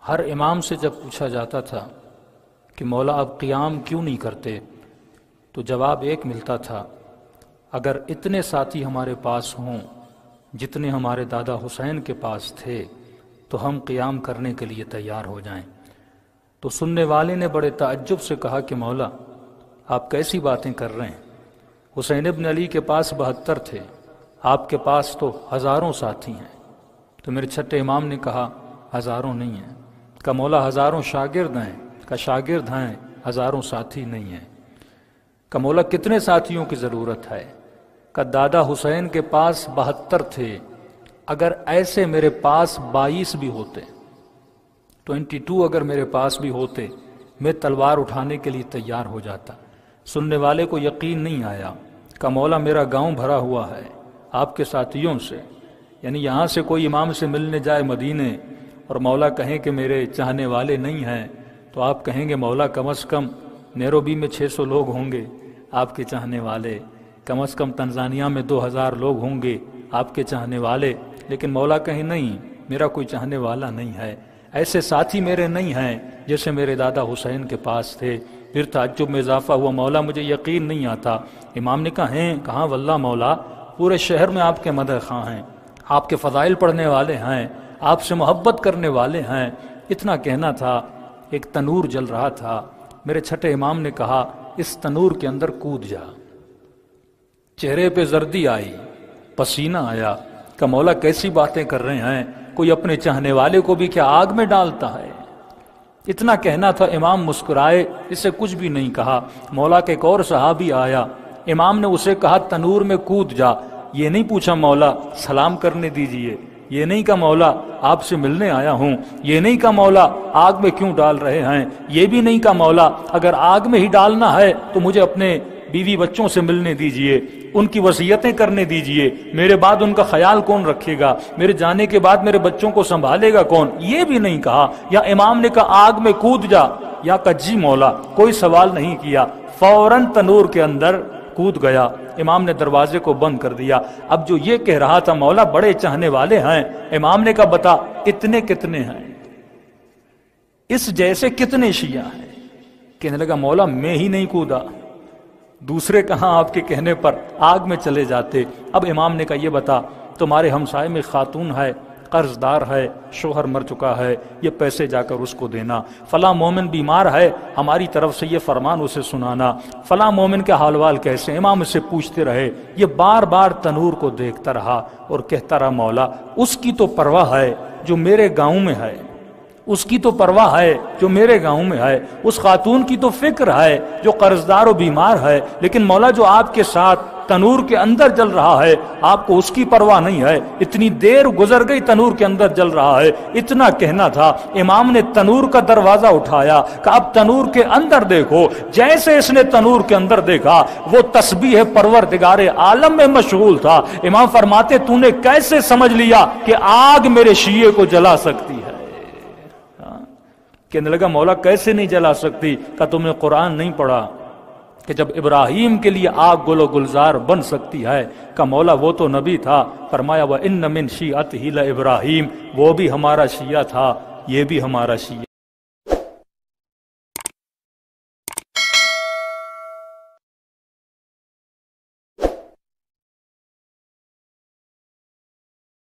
ہر امام سے جب پوچھا جاتا تھا کہ مولا اب قیام کیوں نہیں کرتے تو جواب ایک ملتا تھا، اگر اتنے ساتھی ہمارے پاس ہوں جتنے ہمارے دادا حسین کے پاس تھے تو ہم قیام کرنے کے لیے تیار ہو جائیں۔ تو سننے والے نے بڑے تعجب سے کہا کہ مولا آپ کیسی باتیں کر رہے ہیں، حسین ابن علی کے پاس 72 تھے، آپ کے پاس تو ہزاروں ساتھی ہیں۔ تو میرے چھٹے امام نے کہا ہزاروں نہیں ہیں، کہ مولا ہزاروں شاگرد ہیں، کہ شاگرد ہیں ہزاروں ساتھی نہیں ہیں۔ کہ مولا کتنے ساتھیوں کی ضرورت ہے؟ کہ دادا حسین کے پاس 72 تھے، اگر ایسے میرے پاس 22 بھی ہوتے، 22 اگر میرے پاس بھی ہوتے، میں تلوار اٹھانے کے لیے تیار ہو جاتا۔ سننے والے کو یقین نہیں آیا کہ مولا میرا گاؤں بھرا ہوا ہے آپ کے ساتھیوں سے، یعنی یہاں سے کوئی امام سے ملنے جائے مدینے اور مولا کہیں کہ میرے چاہنے والے نہیں ہیں تو آپ کہیں گے مولا کم از کم نیروبی میں 600 لوگ ہوں گے آپ کے چاہنے والے، کم از کم تنزانیہ میں 2000 لوگ ہوں گے آپ کے چاہنے والے، لیکن مولا کہیں نہیں میرا کوئی چاہنے والا نہیں ہے، ایسے ساتھی میرے نہیں ہیں جیسے میرے دادا حسین کے پاس تھے۔ پھر تعجب میں اضافہ ہوا، مولا مجھے یقین نہیں آتا۔ امام نے کہا ہیں، کہاں واللہ مولا پورے شہر میں آپ کے مدح خواں ہیں، آپ کے فضائل پڑھنے والے ہیں، آپ سے محبت کرنے والے ہیں۔ اتنا کہنا تھا، ایک تنور جل رہا تھا، میرے چھٹے امام نے کہا اس تنور کے اندر کود جا۔ چہرے پہ زردی آئی، پسینہ آیا، کہ مولا کیسی باتیں کر رہے ہیں، کوئی اپنے چاہنے والے کو بھی کیا آگ میں ڈالتا ہے؟ اتنا کہنا تھا، امام مسکرائے، اس سے کچھ بھی نہیں کہا۔ مولا کے ایک اور صحابی آیا، امام نے اسے کہا تنور میں کود جا۔ یہ نہیں پوچھا مولا سلام کرنے دیجئے، یہ نہیں کہا مولا آپ سے ملنے آیا ہوں، یہ نہیں کہا مولا آگ میں کیوں ڈال رہے ہیں، یہ بھی نہیں کہا مولا اگر آگ میں ہی ڈالنا ہے تو مجھے اپنے بیوی بچوں سے ملنے دیجئے، ان کی وصیتیں کرنے دیجئے، میرے بعد ان کا خیال کون رکھے گا، میرے جانے کے بعد میرے بچوں کو سنبھالے گا کون، یہ بھی نہیں کہا۔ یا امام نے کہا آگ میں کود جا، یا کہا جی مولا، کوئی سوال نہیں کیا، فوراً تنور کے اندر کود گیا۔ امام نے دروازے کو بند کر دیا۔ اب جو یہ کہہ رہا تھا مولا بڑے چاہنے والے ہیں، امام نے کہا بتا اتنے کتنے ہیں، اس جیسے کتنے شیعہ ہیں؟ کہنے لگا مولا میں ہی نہیں کودا، دوسرے کہاں آپ کے کہنے پر آگ میں چلے جاتے۔ اب امام نے کہا یہ بتا تمہارے ہمسائے میں خاتون ہے، قرض دار ہے، شوہر مر چکا ہے، یہ پیسے جا کر اس کو دینا، فلاں مومن بیمار ہے ہماری طرف سے یہ فرمان اسے سنانا، فلاں مومن کے حال وال کیسے، امام اس سے پوچھتے رہے۔ یہ بار بار تنور کو دیکھتا رہا اور کہتا رہا مولا اس کی تو پرواہ ہے جو میرے گاؤں میں ہے، اس کی تو پرواہ ہے جو میرے گاؤں میں ہے، اس خاتون کی تو فکر ہے جو قرض دار و بیمار ہے، لیکن مولا جو آپ کے ساتھ تنور کے اندر جل رہا ہے آپ کو اس کی پرواہ نہیں ہے، اتنی دیر گزر گئی تنور کے اندر جل رہا ہے۔ اتنا کہنا تھا، امام نے تنور کا دروازہ اٹھایا کہ اب تنور کے اندر دیکھو۔ جیسے اس نے تنور کے اندر دیکھا وہ تسبیح پروردگار عالم میں مشغول تھا۔ امام فرماتے تو نے کیسے سمجھ لیا کہ آگ میرے شیعے کو جلا سکتی ہے؟ کہنے لگا مولا کیسے نہیں جلا سکتی؟ کہ تم نے قرآن نہیں پڑھا کہ جب ابراہیم کے لیے آگ گل و گلزار بن سکتی ہے؟ کہ مولا وہ تو نبی تھا، فرمایا وَإِنَّ مِن شِيعَتِهِ لَإِبْرَاهِيمَ، وہ بھی ہمارا شیعہ تھا، یہ بھی ہمارا شیعہ